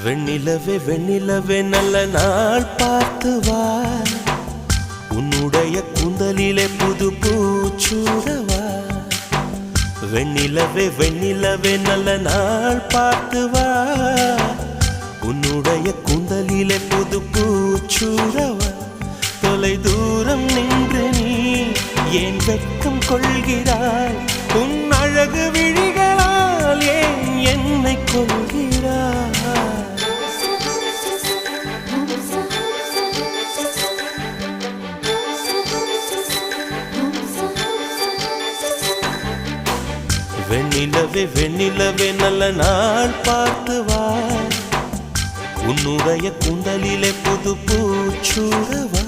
வெண்ணிலவே வெண்ணிலவே நல்ல நாள் பார்த்து வா, உன்னுடைய கூந்தலிலே புது பூச்சூடவா. வெண்ணிலவே வெண்ணிலவே நல்ல நாள் பார்த்து வா, உன்னுடைய கூந்தலிலே புது பூச்சூடவா. தொலை தூரம் நின்று நீ ஏன் வெட்கம் கொள்கிறாய், உன் அழகு விழிகளால் ஏன் என்னை கொள்கிறாய். வெண்ணிலவே வெண்ணிலவே நல்ல நாள் பார்த்து வா, உன்னுடைய கூந்தலிலே புது பூச்சூடவா.